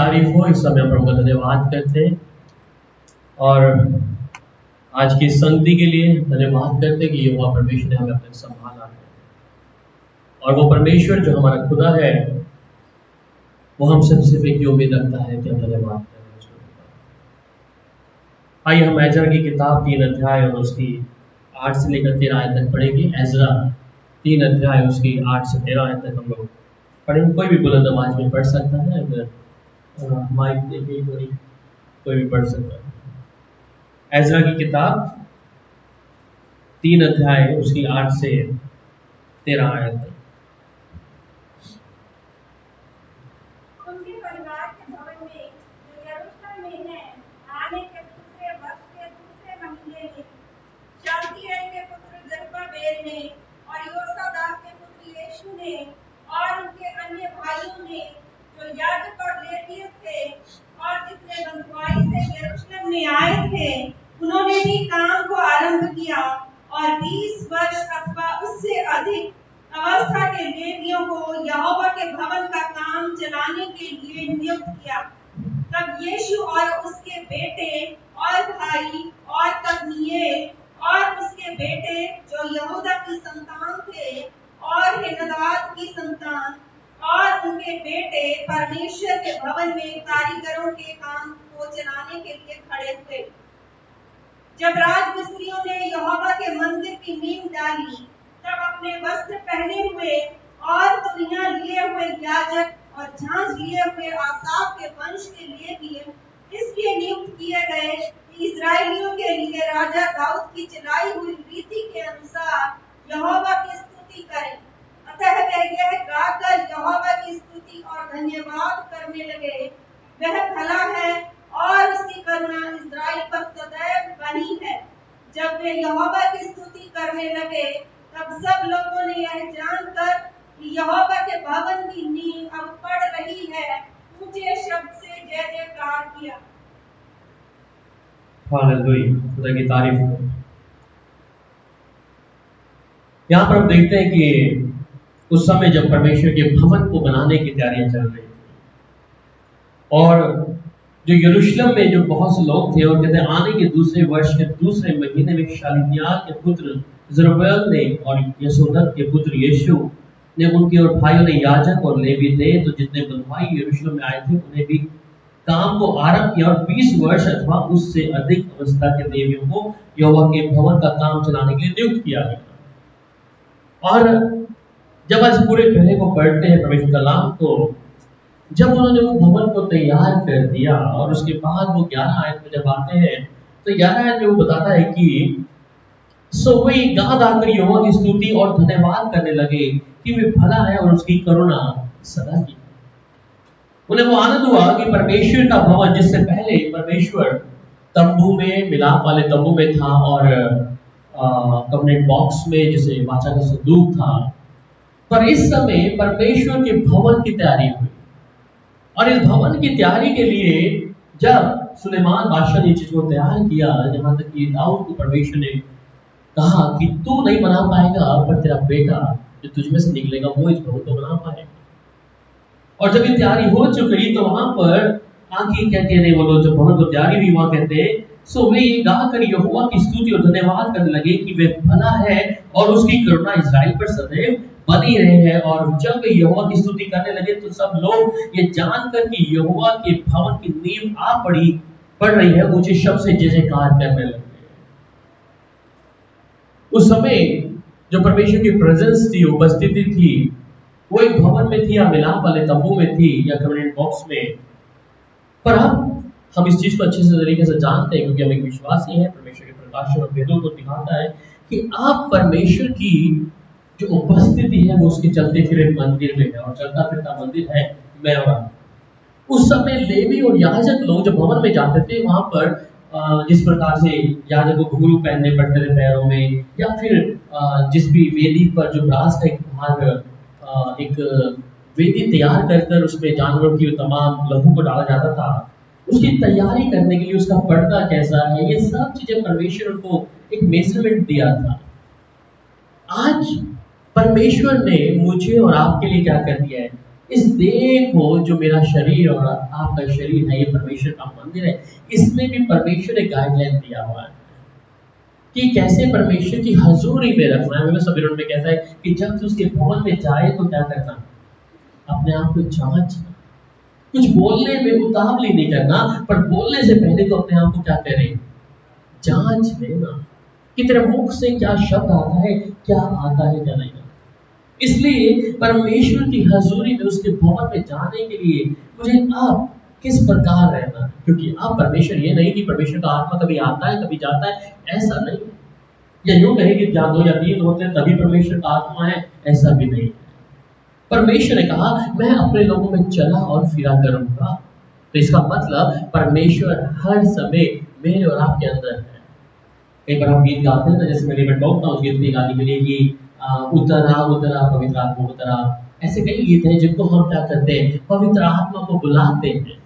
तारीफ हो। इस समय प्रभु का धन्यवाद करते हैं और आज की संगति के लिए धन्यवाद करते हैं कि यहोवा परमेश्वर ने हमें अपने संभाला है और वो परमेश्वर जो हमारा खुदा है वो हमसे सिर्फ एक ही उम्मीद रखता है कि हम धन्यवाद करें उसको। आइए हम एजरा की किताब 3 अध्याय और उसकी 8 से लेकर 13 आयत तक पढ़ेंगे। एजरा 3 अध्याय उसकी 8 से 13 आयत तक हम लोग पढ़ेंगे। कोई भी बुलंद आवाज में पढ़ सकता है, अगर माइक देखिए कोई भी पढ़ सकता है। एजरा की किताब 3 अध्याय उसकी 8 से 13 आयत तक। उनके परिवार के भवन में जो यरूशलेम में है, आने के दूसरे वर्ष के दूसरे महीने में शालतिएल के पुत्र जरुब्बाबेल ने और योसादाक के पुत्र यीशु ने और उनके अन्य भाइयों ने जो याजक और लेवीय थे और जितने बंधुआई से यरूशलेम में आए थे, उन्होंने भी काम को आरंभ किया और 20 वर्ष अथवा उससे अधिक अवस्था के लेवियों को यहोवा के भवन का काम चलाने के लिए नियुक्त किया। तब यीशु और उसके बेटे और भाई और कदमिएल और उसके बेटे जो यहूदा की संतान थे और हेनदाद की संतान और उनके बेटे परमेश्वर के भवन में कारीगरों के काम को चलाने के लिए खड़े हुए। जब राजमिस्त्रियों ने यहोवा के मंदिर की नींव डाली, तब अपने वस्त्र पहने हुए और तुनिया लिए हुए याजक और झांझ लिए हुए आसाफ के वंश के लेवीय इसलिए नियुक्त किए गए कि इस्राएलियों के लिए राजा दाऊद की चलाई हुई रीति के अनुसार यहोवा की स्तुति करें। अतः वे यह गाकर यहोवा की स्तुति और धन्यवाद करने लगे, वह भला है और उसकी करुणा इस्राएल पर सदैव बनी है। जब वे यहोवा की स्तुति करने लगे, तब सब लोगों ने यह जानकर कि यहोवा के भवन की नींव अब पड़ रही है, ऊंचे शब्द से जय जयकार किया। हालेलुया, खुदा की तारीफ हो। यहाँ पर हम देखते हैं कि उस समय जब परमेश्वर के भवन को बनाने की तैयारियां चल रही थी और जो यरूशलेम में जो बहुत से लोग थे और कहते हैं आने के दूसरे वर्ष के दूसरे महीने में शालतिएल के पुत्र जरुब्बाबेल ने और यहोशदाक के पुत्र यीशु ने उनके और भाइयों ने याजक और लेवी थे तो जितने बंधुआई यरूशलेम में आए थे उन्हें भी काम को आरंभ किया और 20 वर्ष अथवा उससे अधिक अवस्था के लेवियों को यहोवा के भवन का काम चलाने के लिए नियुक्त किया गया। और जब आज पूरे पहले को पढ़ते हैं परमेश्वर का कलाम, तो जब उन्होंने वो भवन को तैयार कर दिया और उसके बाद वो 11 आयत में जब आते हैं तो 11 आयत में वो बताता है कि सो वे गाद आकर यहोवा की स्तुति और धन्यवाद करने लगे कि वे भला है और उसकी करुणा सदा की। उन्हें वो आनंद हुआ कि परमेश्वर का भवन, जिससे पहले परमेश्वर तंबू में, मिलाप वाले तंबू में था और कवनेंट बॉक्स में जिसे वाचा का संदूक था, पर इस समय परमेश्वर के भवन की तैयारी हुई और इस भवन की तैयारी के लिए जब सुलेमान बादशाह ने चीज को तैयार किया, जहां तक कि दाऊद को परमेश्वर ने कहा कि तू नहीं बना पाएगा पर तेरा बेटा जो तुझमें से निकलेगा वो इस भवन को बना पाएगा। और जब ये तैयारी हो चुकी तो वहां पर आगे क्या कह रहे वो लोग, जब भवन को तैयारी हुई वहां कहते हैं सो वे गाकर यहोवा की स्तुति और धन्यवाद करने लगे कि वे भला है और उसकी करुणा इस्राएल पर सदैव बनी रहे हैं। और जब वे यहोवा की स्तुति करने लगे तो सब लोग ये जानकर कि यहोवा के भवन की नींव आ पड़ रही है, ऊंचे शब्द से जय जयकार करने लगे। उस समय जो परमेश्वर की प्रेजेंस थी, उपस्थिति थी, वो एक भवन में थी या मिलाप वाले तंबू में थी या कवनेंट बॉक्स में। पर हम इस चीज को अच्छे से तरीके से जानते हैं क्योंकि हमें विश्वास ये है, परमेश्वर के प्रकाशन और वेदों को दिखाता है कि आप परमेश्वर की जो उपस्थिति है वो उसके चलते फिरे मंदिर में है और चलता फिरता मंदिर है मैं और आप। उस समय लेवी और याजक लोग जब भवन में जाते थे वहां पर जिस प्रकार से याजक को घुंघरू पहनने पड़ते थे पैरों में, या फिर जिस भी वेदी पर जो ब्रास का एक भाग एक वेदी तैयार कर उसमें जानवरों की तमाम लहू को डाला जाता था, उसकी तैयारी करने के लिए उसका पर्दा कैसा है, ये सब चीजें परमेश्वर को एक मेजरमेंट दिया था। आज परमेश्वर ने मुझे और आपके लिए क्या कर दिया है, इस देह को, जो मेरा शरीर और आपका शरीर है, ये परमेश्वर का मंदिर है, इसमें भी परमेश्वर ने गाइडलाइन दिया हुआ है कि कैसे परमेश्वर की हजूरी में रखना है। सभी में कहता है कि जब तू उसके भवन में जाए तो क्या करना, अपने आप को जांचना। कुछ बोलने में उतावली नहीं करना, पर बोलने से पहले तो अपने आप को क्या करें, जांच लेना कि तेरे मुख से क्या शब्द आता है, क्या आता है, क्या नहीं आता। इसलिए परमेश्वर की हजूरी में, उसके भवन में जाने के लिए मुझे अब किस प्रकार रहना है, क्योंकि अब परमेश्वर ये नहीं कि परमेश्वर का आत्मा कभी आता है कभी जाता है, ऐसा नहीं। या यूं कहे कि जहां 2 या 3 होते हैं तभी परमेश्वर का आत्मा है, ऐसा भी नहीं। परमेश्वर ने कहा मैं अपने लोगों में चला और फिरा करूंगा। तो इसका मतलब परमेश्वर हर समय मेरे और आपके अंदर है। कई बार हम गीत गाते हैं ना, जैसे मैंने मैं टॉप था उस गीत की गाने के लिए कि उतरा उतरा पवित्र आत्मा उतरा। ऐसे कई गीत हैं जिनको हम क्या करते हैं, पवित्र आत्मा को बुलाते हैं।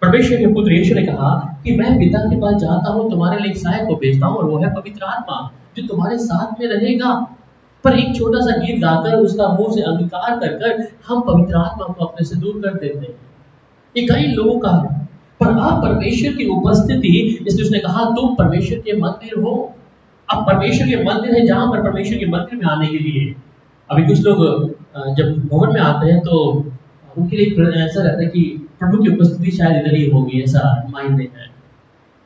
परमेश्वर के पुत्र यीशु ने कहा कि मैं पिता के पास जाता हूँ, तुम्हारे लिए एक सहायक को भेजता हूँ, और वो है पवित्र आत्मा जो तुम्हारे साथ में रहेगा। पर एक छोटा सा गीत गाकर, उसका मुंह से अंगीकार कर कर हम पवित्र आत्मा को अपने से दूर कर देते हैं। ये कई लोगों का है। पर आप परमेश्वर की उपस्थिति, इसलिए उसने कहा तुम परमेश्वर के मंदिर हो। अब परमेश्वर के मंदिर है, जहां पर परमेश्वर के मंदिर में आने के लिए अभी कुछ लोग जब भवन में आते हैं तो उनके लिए ऐसा रहता है कि प्रभु की उपस्थिति शायद इधर ही होगी, ऐसा माइंड में है।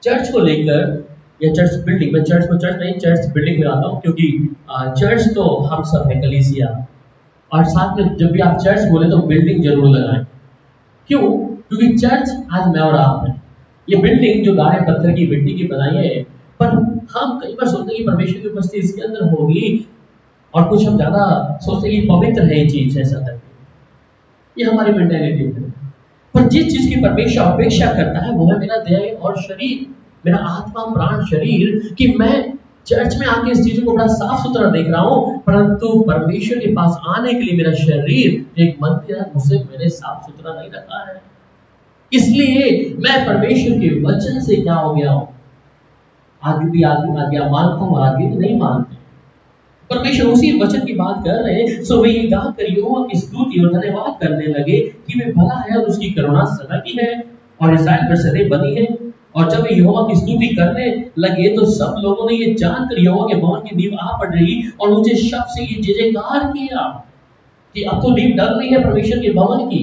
चर्च को लेकर या चर्च बिल्डिंग में, चर्च को चर्च नहीं, चर्च बिल्डिंग में आता हूँ, क्योंकि चर्च तो हम सब है, कलीसिया। और साथ में जब भी आप चर्च बोले तो बिल्डिंग जरूर लगाएं। क्यों? क्योंकि चर्च आज मैं और आप है। ये बिल्डिंग जो गाढ़े पत्थर की मिट्टी की बनाई है, पर हम कई बार सोचते हैं कि परमेश्वर की उपस्थिति इसके अंदर होगी, और कुछ हम ज्यादा सोचते हैं कि पवित्र है ये चीज, ऐसा करके। ये हमारी मेंटेलिटी है। पर जिस चीज की परमेश्वर अपेक्षा करता है वो है मेरा देह और शरीर, मेरा आत्मा प्राण शरीर, कि मैं चर्च में आके इस चीज को बड़ा साफ सुथरा देख रहा हूं, परंतु परमेश्वर के पास आने के लिए मेरा शरीर एक मंदिर है, उसे मैंने साफ सुथरा नहीं रखा है। इसलिए मैं परमेश्वर के वचन से क्या हो गया हूं, आगे भी आगे आज्ञा मानता हूं, आगे नहीं मानते। परमेश्वर उसी वचन की बात कर रहे हैं। सो वे ये गाकर यहोवा की स्तुति और धन्यवाद करने लगे कि वे भला है और उसकी करुणा सदा की है और इस्राएल पर सदैव बनी है। और जब वे यहोवा की स्तुति करने लगे तो सब लोगों ने ये जानकर यहोवा के भवन की नींव आ पड़ रही और ऊंचे शब्द से ये जय जयकार किया कि अब तो नींव डर रही है परमेश्वर के भवन की।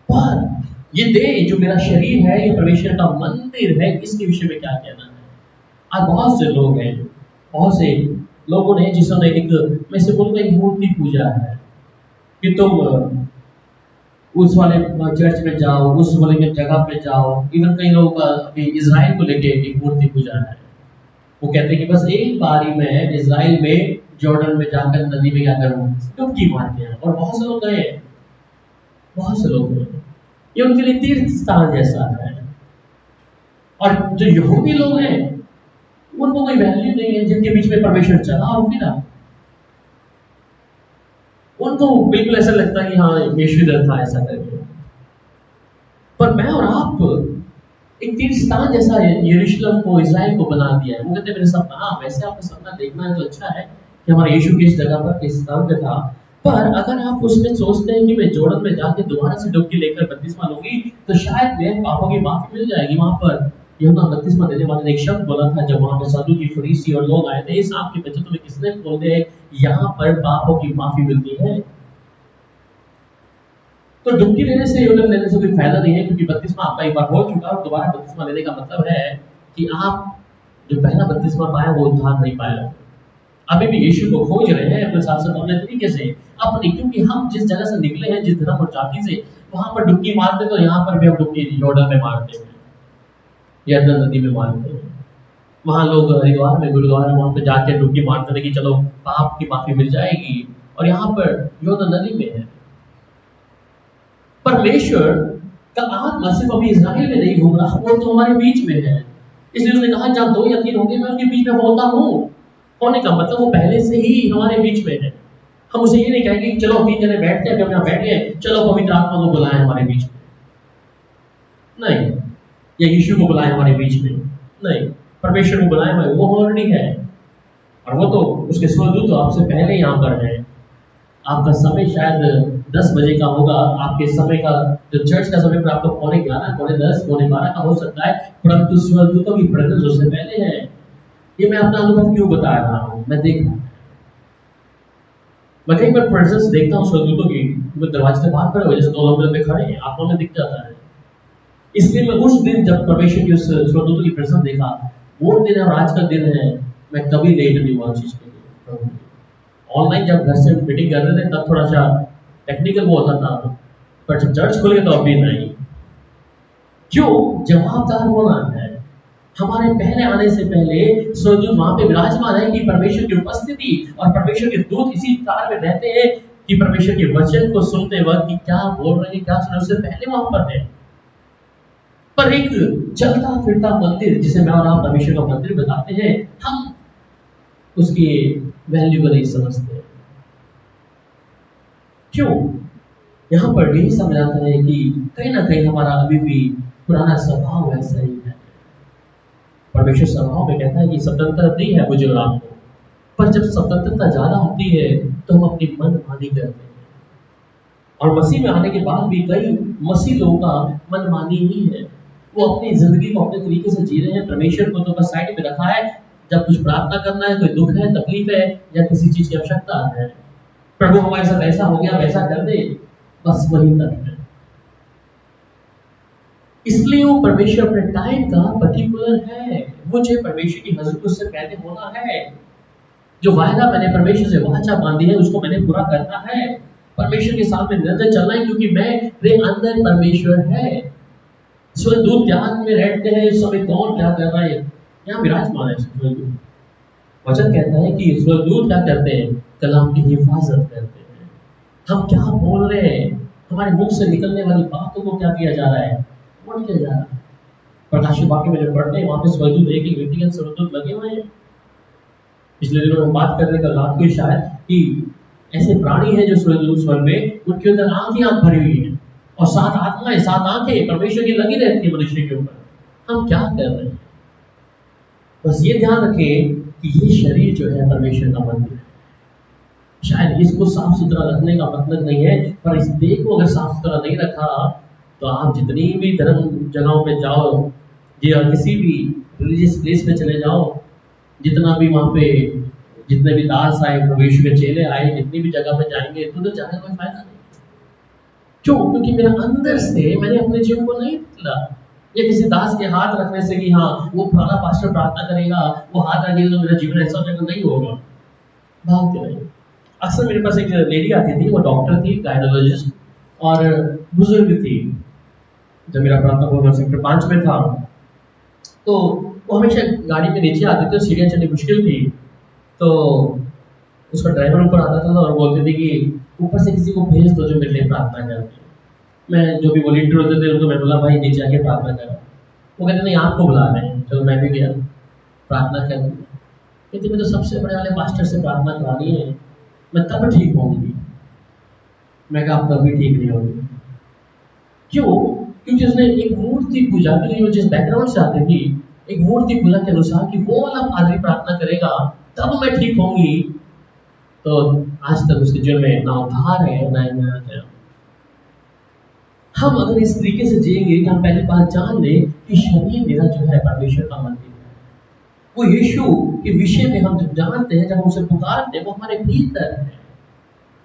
पर ये देह जो मेरा शरीर है, ये परमेश्वर का मंदिर है, इसके विषय में क्या कहना है? आज बहुत से लोग हैं, बहुत से लोगों ने, जिसने एक, मैं से बोलूंगा, एक मूर्ति पूजा है कि तुम उस वाले चर्च में जाओ, उस वाले जगह पे जाओ। इवन कई लोग अभी इजराइल को लेके एक मूर्ति पूजा है। वो कहते हैं कि बस एक बारी में इजराइल में जॉर्डन में जाकर नदी में क्या करूं, डुबकी मार के आऊं। और बहुत से लोग गए, बहुत से लोग गए। ये उनके लिए तीर्थ स्थान जैसा है। और जो यहूदी लोग हैं उनको कोई वैल्यू नहीं है, जिनके बीच में परमेश्वर चला और फिरा। उनको बिल्कुल ऐसा लगता है कि हाँ यीशु इधर था, ऐसा करके। पर मैं और आप एक तीर्थ स्थान जैसा यरूशलेम को, इजराइल को बना दिया है। वो कहते हैं मेरे सपना, हाँ वैसे आपका सपना देखना है तो अच्छा है कि हमारा यीशु किस जगह पर, किस स्थान पे था। पर अगर आप उसमें सोचते हैं कि मैं जॉर्डन में जाके दोबारा से डुबकी लेकर बपतिस्मा लूंगी तो शायद मेरे पापों की माफी मिल जाएगी। वहां पर यूहन्ना बपतिस्मा देने वाले ने एक शब्द बोला था जब वहां पे सदूकी फरीसी और लोग आए थे, सांप के बच्चे तुम्हें किसने खोल दिए, यहाँ पर पापों की माफी मिलती है। तो डुबकी लेने से, योगदान लेने से कोई फायदा नहीं है, क्योंकि बपतिस्मा आपका एक बार हो चुका है। और दोबारा बपतिस्मा लेने का मतलब है कि आप जो पहला बपतिस्मा पाया वो उद्धार नहीं पाया। अभी भी यीशु को खोज रहे हैं अपने साथ साथ अपने तरीके से अपनी, क्योंकि हम जिस जगह से निकले हैं, जिस धर्म और जाति से, वहां पर डुबकी मारते तो यहाँ पर भी हम डुबकी जॉर्डन में मारते हैं, यरदन नदी में मारते हैं। वहां लोग हरिद्वार में, गुरुद्वारा में, वहां पे जाके डुबकी मारते थे कि चलो पाप की माफी मिल जाएगी। और यहाँ पर यरदन नदी में है। परमेश्वर का आत्मा सिर्फ अभी इजराइल में नहीं घूम रहा, वो तो हमारे बीच में है। इसलिए उसने कहा जब 2 या 3 होंगे मैं उनके बीच में होता हूँ। होने का मतलब वो पहले से ही हमारे बीच में है। हम उसे ये नहीं कहेंगे कि चलो 3 जने बैठते हैं, हम यहाँ बैठ गए, चलो पवित्र आत्मा को बुलाएं हमारे बीच में, नहीं। या यीशु को बुलाएं हमारे बीच में, नहीं। परमेश्वर को बुलाएं, वो ऑलरेडी है। और वो तो उसके स्वर्गदूत तो आपसे पहले यहाँ पर है। आपका समय शायद 10 बजे का होगा, आपके समय का जो चर्च का समय पर आपको पौने 11, पौने 10, पौने 12 का हो सकता है, परंतु स्वर्गदूतों की प्रेजेंस उससे पहले है। ये मैं अपना अनुभव क्यों बता रहा हूँ, मैं देख रहा हूँ। मैं कई बार प्रेजेंस देखता हूँ स्वर्गदूतों की, वो दरवाजे से बाहर खड़े हुए जैसे 2 लोग में खड़े हैं, आंखों में दिख जाता है। इसलिए मैं उस दिन जब परमेश्वर की उस स्वर्गदूतों की प्रेजेंस देखा, वो दिन और आज का दिन है, मैं कभी लेट नहीं हुआ चीज के लिए। ऑनलाइन जब घर से मीटिंग कर रहे थे तब थोड़ा सा टेक्निकल वो होता था, पर जब चर्च खुल गया तो अभी नहीं। क्यों? जवाबदार होना है। हमारे पहले आने से पहले स्वर्गदूत वहां पे विराजमान है कि परमेश्वर की उपस्थिति और परमेश्वर के दूत इसी तार में रहते हैं कि परमेश्वर के वचन को सुनते वक्त कि क्या बोल रहे हैं, क्या सुन रहे हैं, उससे पहले वहां पर है। पर एक चलता फिरता मंदिर जिसे मैं और आप परमेश्वर का मंदिर बताते हैं, हम उसकी वैल्यू को नहीं समझते। क्यों? यहाँ पर यही समझ आता है कि कहीं ना कहीं हमारा अभी भी पुराना स्वभाव वैसा ही है। परमेश्वर स्वभाव में कहता है कि स्वतंत्रता दी है मुझे और आपको, पर जब स्वतंत्रता ज्यादा होती है तो हम अपनी मनमानी करते हैं। और मसीह में आने के बाद भी कई मसीह लोगों का मनमानी ही है। वो अपनी जिंदगी को अपने तरीके से जी रहे हैं, परमेश्वर को तो बस साइड में रखा है। जब कुछ प्रार्थना करना है, कोई दुख है, तकलीफ है या किसी चीज की आवश्यकता है, प्रभु हमारे साथ ऐसा हो गया, वैसा कर दे, बस वही तक है। इसलिए वो परमेश्वर अपने टाइम का पर्टिकुलर है। मुझे परमेश्वर की हजूर से पहले होना है। जो वायदा मैंने परमेश्वर से वाचा बांधी है उसको मैंने पूरा करना है। परमेश्वर के साथ में निरंतर चलना है, क्योंकि मेरे अंदर परमेश्वर है। स्वर्गदूत ध्यान में रहते हैं इस समय कौन क्या कर रहा है, यहाँ विराजमान है स्वर्गदूत। वचन कहता है कि स्वर्गदूत क्या करते हैं, कलाम की हिफाजत करते हैं। हम क्या बोल रहे हैं, हमारे मुख से निकलने वाली बातों को क्या किया जा रहा है, नोट किया जा रहा है। प्रकाशित वाक्य में जब पढ़ते हैं वहां पे स्वर्गदूत एक व्यक्तिगत स्वर्गदूत लगे हुए हैं। पिछले दिनों में बात कर रहे थे रात को शायद कि ऐसे प्राणी हैं जो स्वर्ग में, उनके अंदर आंख ही आंख भरी हुई है और 7 आत्माएं, 7 आंखें परमेश्वर की लगी रहती है मनुष्य के ऊपर। हम क्या कर रहे हैं? बस ये ध्यान रखें कि ये शरीर जो है परमेश्वर का मंदिर है। शायद इसको साफ सुथरा रखने का मतलब नहीं है, पर इस देह को अगर साफ सुथरा नहीं रखा तो आप जितनी भी धर्म जगहों पे जाओ या किसी भी रिलीजियस प्लेस पे चले जाओ, जितना भी वहां पे जितने भी दास आए, परमेश्वर के चेले आए, जितनी भी जगह पे जाएंगे तो उधर जाने का कोई फायदा नहीं। क्यों? क्योंकि मेरे अंदर से मैंने अपने जीवन को नहीं बदला। या किसी दास के हाथ रखने से कि हाँ वो फलाना पास्टर प्रार्थना करेगा, वो हाथ रखेगा तो मेरा जीवन ऐसा हो जाएगा, नहीं होगा। भागते नहीं। अक्सर मेरे पास एक लेडी आती थी, वो डॉक्टर थी, गायनोलॉजिस्ट और बुजुर्ग थी। जब मेरा प्रार्थना भवन सेक्टर 5 में था तो वो हमेशा गाड़ी में नीचे आते थे, सीढ़ियाँ चढ़नी मुश्किल थी, तो उसका ड्राइवर ऊपर आता था और बोलते थे कि ऊपर से किसी को भेज दो जो मेरे लिए प्रार्थना करते। मैं जो भी वॉलंटियर होते थे उनको मैं बोला भाई नीचे आके प्रार्थना करो। वो कहते नहीं आपको बुला रहे हैं। चलो मैं भी गया, प्रार्थना कर दी। कहते मैं तो सबसे बड़े वाले मास्टर से प्रार्थना करानी है, मैं तब ठीक होंगी। मैं कहा आप कभी ठीक नहीं होंगे। क्यों? क्योंकि उसने एक मूर्ति पूजा के लिए, जिस बैकग्राउंड से आती थी, एक मूर्ति पूजा के अनुसार कि वो वाला पादरी प्रार्थना करेगा तब मैं ठीक होंगी, तो आज तक उसके जीवन में ना उद्धार है ना नया है। हम अगर इस तरीके से जिएंगे कि हम पहली बात जान लें कि शरीर मेरा जो है परमेश्वर का मंदिर है। वो यीशु के विषय में हम जब जानते हैं, जब हम उसे पुकारते हैं, वो हमारे भीतर है।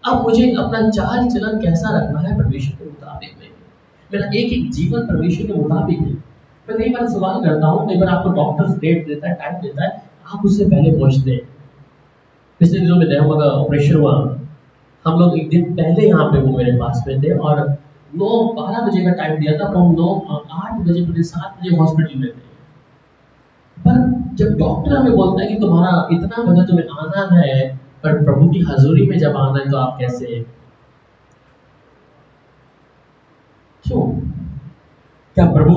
अब मुझे अपना चाल चलन कैसा रखना है परमेश्वर के मुताबिक में। मेरा एक एक जीवन परमेश्वर के मुताबिक है। मैं कई बार सवाल करता हूँ, कई बार आपको डॉक्टर डेट देता है, टाइम देता है, आप उससे पहले पहुंचते हैं। पिछले दिनों में दयामा का ऑपरेशन हुआ, हम लोग एक दिन पहले यहाँ पे वो मेरे पास में थे और 9-12 बजे का टाइम दिया था, तो हम 9-8 बजे 7 बजे हॉस्पिटल में थे। पर जब डॉक्टर हमें बोलता है कि तुम्हारा इतना बजे तुम्हें आना है, पर प्रभु की हजूरी में जब आना है तो आप कैसे? क्यों? क्या प्रभु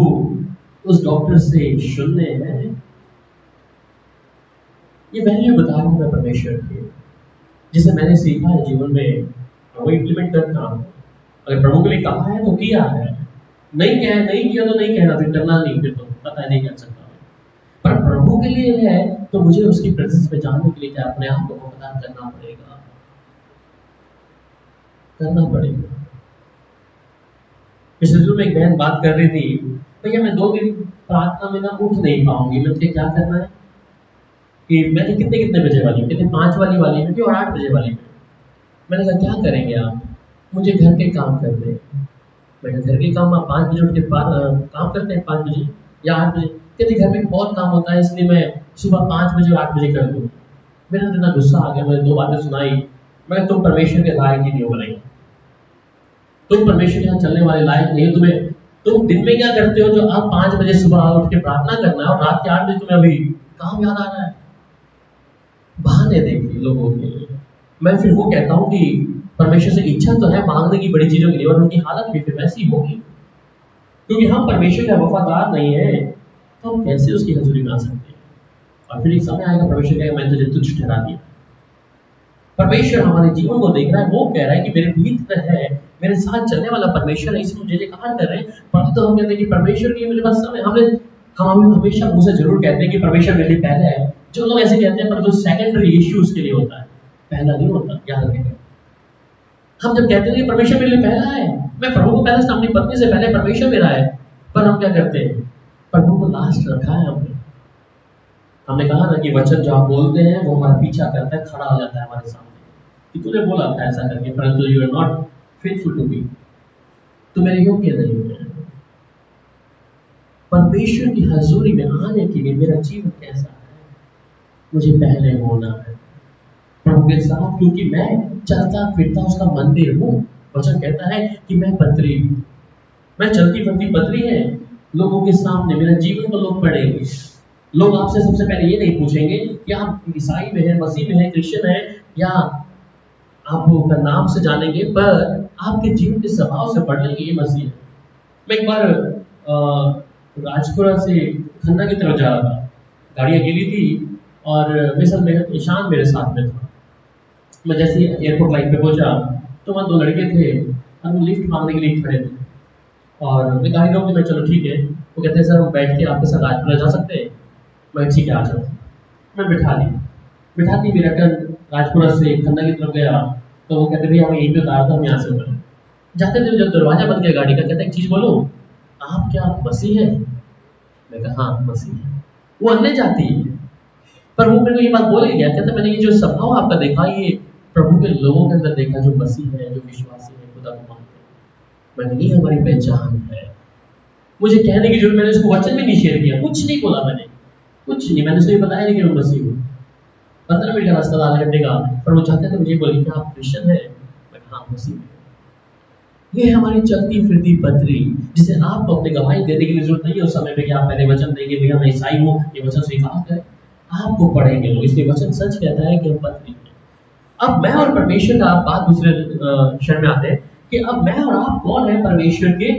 उस डॉक्टर से शून्य है? ये वैल्यू बता रहा हूं मैं परमेश्वर की, जिसे मैंने सीखा है जीवन में, वो इम्प्लीमेंट करता हूं। अगर प्रभु के लिए कहा है तो किया है, नहीं किया तो नहीं कहना, फिर करना नहीं, फिर तो पता नहीं कर सकता। पर प्रभु के लिए है तो मुझे उसकी प्रेजेंस में जाने के लिए क्या अपने आप को वफादार करना पड़ेगा। पिछले दिनों में एक बहन बात कर रही थी, भैया मैं 2 दिन प्रार्थना में ना उठ नहीं पाऊंगी। मैंने क्या करना है कि मैंने कितने कितने बजे वाली, कहते 5 वाली में भी और 8 बजे वाली में। मैंने कहा क्या करेंगे आप? मुझे घर के काम करने हैं। मैंने घर के काम आप 5 बजे उठ के काम करते हैं 5 बजे या 8 बजे? कहते घर में बहुत काम होता है इसलिए मैं सुबह 5 बजे और 8 बजे कर दूँ। मेरा तो इतना गुस्सा आ गया, मैंने 2 बातें सुनाई। मैं तुम परमेश्वर के लायक ही नहीं हो रही, तुम परमेश्वर के यहाँ चलने वाले लायक नहीं हो। तुम दिन में क्या करते हो जो आप 5 बजे सुबह उठ के प्रार्थना करना है और रात के 8 बजे तुम्हें अभी काम याद आ रहा है? बहाने देखिए लोगों के लिए। मैं फिर वो कहता हूँ कि परमेश्वर से इच्छा तो है मांगने की बड़ी चीजों के लिए, और उनकी हालत भी फिर वैसी होगी, क्योंकि हम परमेश्वर का वफादार नहीं है तो हम कैसे उसकी हजूरी में आ सकते हैं? और फिर एक समय आएगा परमेश्वर कहेगा मैं तुझे तुच्छ ठहरा दिया। परमेश्वर हमारे जीवन को देख रहा है, वो कह रहा है कि मेरे भीतर है, मेरे साथ चलने वाला परमेश्वर है, इसमें मुझे कहा कर रहे हैं। पर तो हम कहते हैं कि परमेश्वर की मुझे बस समय, हम हमेशा मुंह से जरूर कहते हैं कि परमेश्वर मेरे लिए पहले है। जो लोग ऐसे कहते हैं पर जो सेकेंडरी इश्यू उसके लिए होता है, पहला नहीं होता, याद रखेगा। हम जब कहते हैं कि परमेश्वर मेरे लिए पहला है, मैं प्रभु को पहले, अपनी पत्नी से पहले परमेश्वर मेरा है, पर हम क्या करते हैं? प्रभु को लास्ट रखा है हमने कहा ना कि वचन जो आप बोलते हैं वो हमारा पीछा करता है, खड़ा हो जाता है हमारे सामने कि तूने बोला था ऐसा करके, परंतु you are not faithful to me, तो मेरे योग्य नहीं है। परमेश्वर की हजूरी में आने के लिए मेरा जीवन कैसा है? मुझे पहले होना है प्रभु के साथ, क्योंकि मैं चलता फिरता उसका मंदिर हूँ। वचन कहता है कि मैं पत्री हूँ, मैं चलती फिरती पत्री है। लोगों के सामने मेरा जीवन को लोग पढ़ेंगे। लोग आपसे सबसे पहले ये नहीं पूछेंगे कि आप ईसाई में है, मसीह में है, क्रिश्चियन है, या आपका नाम से जानेंगे, पर आपके जीवन के स्वभाव से पढ़ लेंगे ये मसीह है। मैं एक बार राजपुरा से खन्ना की तरफ जा रहा था, गाड़ियाँ गिली थी और मेरे ईशान मेरे साथ में था। मैं जैसे ही एयरपोर्ट लाइन पे पहुंचा तो वहाँ 2 लड़के थे और वो लिफ्ट मांगने के लिए खड़े थे, और मैं गाड़ी रोक दी। मैं चलो ठीक है। वो कहते हैं सर हम बैठ के आपके साथ राजपुरा जा सकते हैं? मैं ठीक है आ जाओ। मैं बिठा दी मेरा टर्न राजपुरा से खन्ना की तरफ गया, तो वो कहते भैया हमें यहीं पे उतार दो, हम यहाँ से उतरे। जाते थे जब दरवाजा बंद किया गाड़ी का, कहते एक चीज बोलो, आप क्या मसीह है? मैं कहा हाँ मसीह है। वो अन्य जाती है, पर वो मेरे को ये बात बोल ही गया, कहते मैंने ये जो स्वभाव आपका देखा, ये प्रभु के लोगों के अंदर देखा, जो मसीह है, जो विश्वासी है, खुदा को मानते हैं। मैंने ये हमारी पहचान है। मुझे कहने की जरूरत, मैंने उसको वचन भी नहीं शेयर किया, कुछ नहीं बोला मैंने, कुछ नहीं, मैंने उसको बताया नहीं कि मैं मसीह हूँ। 15 मिनट का रास्ता, आधा घंटे का, पर वो चाहते थे मुझे बोले कि आप क्रिश्चियन है? मैं हाँ मसीह हूँ। ये हमारी चलती फिरती पत्री, जिसे आपको अपने गवाही देने की जरूरत नहीं है उस समय पे कि आप पहले वचन देंगे भैया मैं ईसाई हूँ, ये वचन स्वीकार करें। आपको पढ़ेंगे लोग, इसलिए वचन सच कहता है कि हम पत्री हैं। अब मैं और परमेश्वर का आप बात दूसरे क्षण में आते हैं कि अब मैं और आप कौन है? परमेश्वर के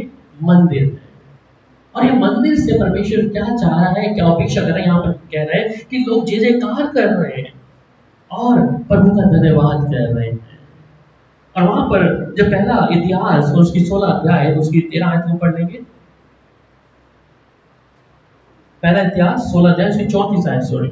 मंदिर है। और ये मंदिर से परमेश्वर क्या चाह रहा है, क्या अपेक्षा कर रहे हैं? यहाँ पर कह रहे हैं कि लोग जय जयकार कर रहे हैं और प्रभु का धन्यवाद कर रहे हैं। और वहां पर जब पहला इतिहास और उसकी 16 अध्याय उसकी 13 आयत को पढ़ लेंगे। पहला इतिहास 16 अध्याय उसकी 34 आयत, सॉरी।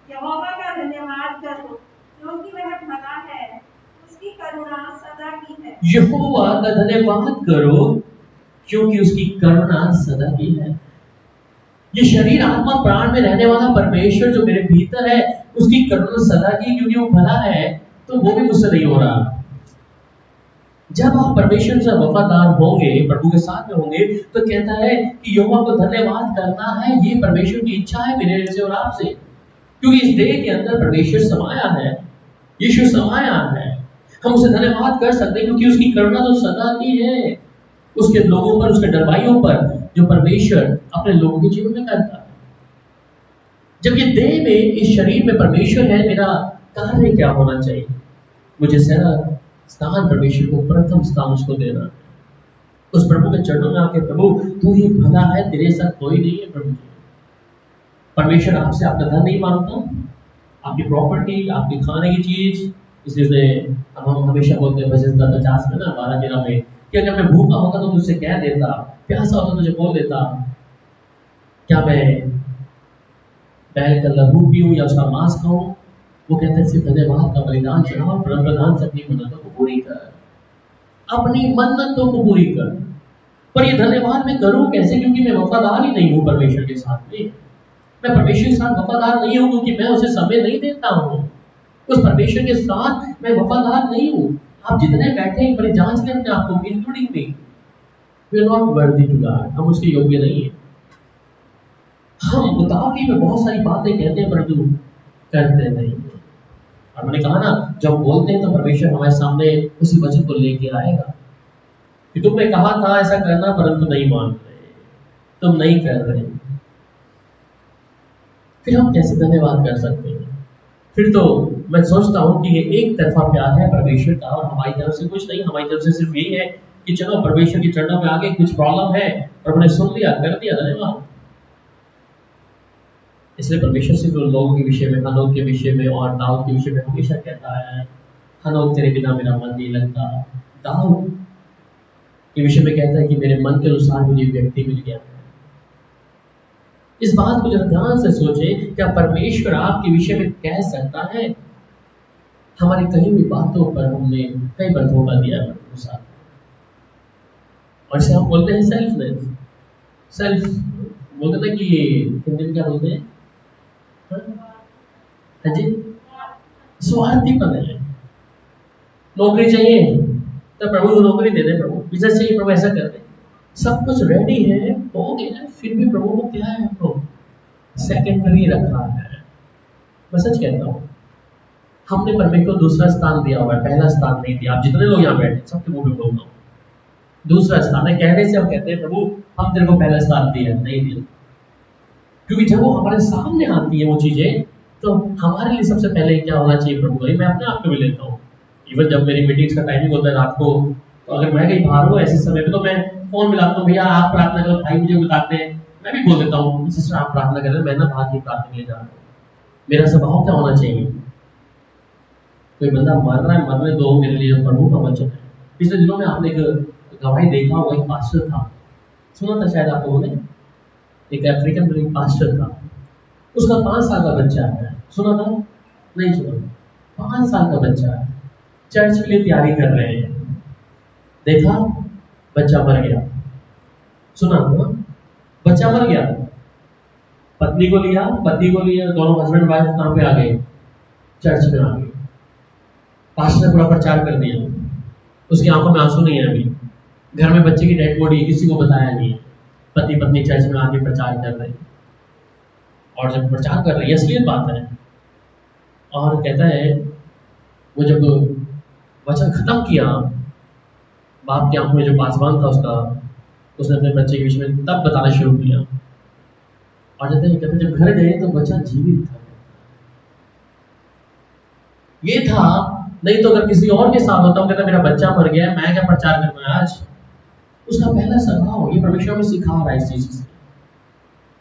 यहोवा का धन्यवाद करो क्योंकि वह भला है, उसकी करुणा सदा की है। यहोवा का धन्यवाद करो क्योंकि उसकी करुणा सदा की है। ये शरीर आत्मा प्राण में रहने वाला परमेश्वर जो मेरे भीतर है, उसकी करुणा सदा की, क्योंकि वो भला है, तो वो भी मुझसे नहीं हो रहा। जब आप परमेश्वर से वफादार होंगे, प्रभु के साथ में होंगे, तो कहता है कि यहोवा को धन्यवाद करना है, ये परमेश्वर की इच्छा है मेरे से और आपसे, क्योंकि इस देह के अंदर परमेश्वर समाया है, यीशु समाया है। हम उसे धन्यवाद कर सकते हैं क्योंकि उसकी करुणा तो सदा की है उसके लोगों पर, उसके डरवाइयों पर, जो परमेश्वर अपने लोगों के जीवन में करता है। जब ये देह में, इस शरीर में परमेश्वर है, मेरा कार्य क्या होना चाहिए? मुझे सारा स्थान परमेश्वर को प्रथम स्थान उसको देना है। उस प्रभु के चरणों में आके, प्रभु तू ही भला है, तेरे साथ कोई नहीं है। प्रभु जी, परमेश्वर आपसे आपका धन नहीं मांगता, आपकी प्रॉपर्टी, आपकी खाने की चीज। इसलिए हम हमेशा बोलते हैं भजन 50 में ना 12-13 में कि अगर मैं भूखा होता तो तुझसे कह देता, प्यासा होता तुझे बोल देता, क्या मैं बैल का लहू पीऊं या उसका मांस खाऊं? वो कहता है सिर्फ धन्यवाद का बलिदान चढ़ा और प्रधान से अपनी मन्नतों को पूरी कर, अपनी मन्नतों को पूरी कर। पर ये धन्यवाद मैं करूं कैसे? क्योंकि मैं वफादार ही नहीं हूं परमेश्वर के साथ में। मैं परमेश्वर के साथ वफादार नहीं हूं क्योंकि मैं उसे समय नहीं देता हूं। उस परमेश्वर के साथ मैं वफादार नहीं हूं। आप जितने बैठे हैं बड़े जांच लें अपने आप को, including me. We are not worthy to God, हम उसके योग्य नहीं है। हम उतावली में बहुत सारी बातें कहते हैं परंतु करते नहीं। और मैंने कहा ना, जब बोलते हैं तो परमेश्वर हमारे सामने उसी वचन को लेके आएगा कि तुमने कहा था ऐसा करना परंतु नहीं मान रहे, तुम नहीं कर रहे। फिर हम कैसे धन्यवाद कर सकते हैं? फिर तो मैं सोचता हूं कि ये एक तरफा प्यार है परमेश्वर का और हमारी तरफ से कुछ नहीं। हमारी तरफ से सिर्फ यही है कि चलो परमेश्वर की चरणों में आगे कुछ प्रॉब्लम है और हमने सुन लिया, कर दिया, धन्यवाद। इसलिए परमेश्वर सिर्फ लोगों के विषय में, हनोक के विषय में और दाऊद के विषय में हमेशा कहता है, हनोक तेरे बिना मेरा मन नहीं लगता। दाऊद के विषय में कहता है कि मेरे मन के अनुसार मुझे व्यक्ति मिल गया है। इस बात को जरा ध्यान से सोचें, क्या परमेश्वर आपके विषय में कह सकता है? हमारी कहीं भी बातों पर हमने कई बार धोखा दिया है उनके साथ, और इसे हम बोलते हैं सेल्फलेस। सेल्फ बोलते हैं कि हिंदी में क्या बोलते हैं? हाँ जी, स्वार्थीपन है। नौकरी चाहिए तो प्रभु को नौकरी दे दे, प्रभु बिजनेस चाहिए प्रभु ऐसा कर दे, सब कुछ रेडी है, हो गया, फिर भी प्रभु को क्या है, तो सेकेंडरी रखा है। मैं सच कहता हूँ, हमने परमेश्वर को दूसरा स्थान दिया हुआ है, पहला स्थान नहीं दिया। आप जितने लोग यहाँ बैठे सबके मुंह में बोलता हूँ, दूसरा स्थान है। कहने से हम कहते हैं प्रभु हम तेरे को पहला स्थान दिया, नहीं दिया। क्योंकि जब वो हमारे सामने आती है वो चीजें, तो हमारे लिए सबसे पहले क्या होना चाहिए? प्रभु भाई मैं अपने आप को भी लेता हूँ। इवन जब मेरी मीटिंग्स का टाइमिंग होता है रात को, तो अगर मैं कहीं बाहर हूँ ऐसे समय पे, तो मैं फोन मिलाता हूँ, भैया आप प्रार्थना करो, भाई मुझे बताते हैं। मैं भी बोल देता हूँ सिस्टर आप प्रार्थना कर रहे हैं, मैं ना बाहर की प्रार्थना के लिए जा रहा हूँ। मेरा स्वभाव क्या होना चाहिए? कोई बंदा मर रहा है, मरने दो, मेरे लिए प्रभु का वचन है। पिछले दिनों में आपने एक गवाही देखा होगा, एक पास्टर था, सुना था शायद आप लोगों ने, एक अफ्रीकन पास्टर था, उसका 5 साल का बच्चा है। सुना था? नहीं सुना? 5 साल का बच्चा है, चर्च के लिए तैयारी कर रहे हैं, देखा बच्चा मर गया। सुना था? बच्चा मर गया। पत्नी को लिया, पति को लिया, दोनों हस्बैंड वाइफ कहाँ पे आ गए? चर्च में आ गए। पास्टर ने पूरा प्रचार कर दिया, उसकी आंखों में आंसू नहीं है अभी, घर में बच्चे की डेड बॉडी, किसी को बताया नहीं है। पति पत्नी चर्च में आके प्रचार कर रहे हैं, और जब प्रचार कर रहे हैं, असलियत बात है, और कहता है वो जब वचन खत्म किया, बाप की आंखों में जो पासवान था उसका, उसने अपने बच्चे के विषय में तब बताना शुरू किया। और कहते जब घर गए तो बच्चा जीवित था। ये था, नहीं तो अगर किसी और के साथ होता, कहता मेरा बच्चा मर गया, मैं क्या प्रचार करना है आज। उसका पहला स्वभाव ये परमेश्वर में सिखा रहा है इस चीज से।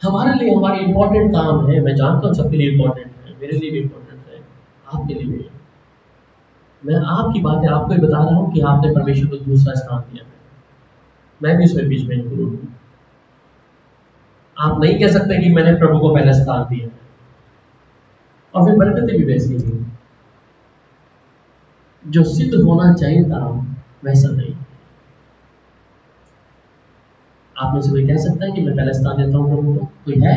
हमारे लिए हमारे इंपॉर्टेंट काम है, मैं जानता हूँ सबके लिए इंपॉर्टेंट है, मेरे लिए भी इंपॉर्टेंट है, आपके लिए भी। मैं आपकी बातें आपको ही बता रहा हूँ कि आपने परमेश्वर को दूसरा स्थान दिया है, मैं भी उसमें बीच में इंक्लूड हूँ। आप नहीं कह सकते कि मैंने प्रभु को पहला स्थान दिया, और फिर बरकतें भी वैसी ही जो सिद्ध होना चाहिए था वैसा नहीं। आप में से कोई कह सकता है कि मैं पहला स्थान देता हूँ प्रभु को? कोई है?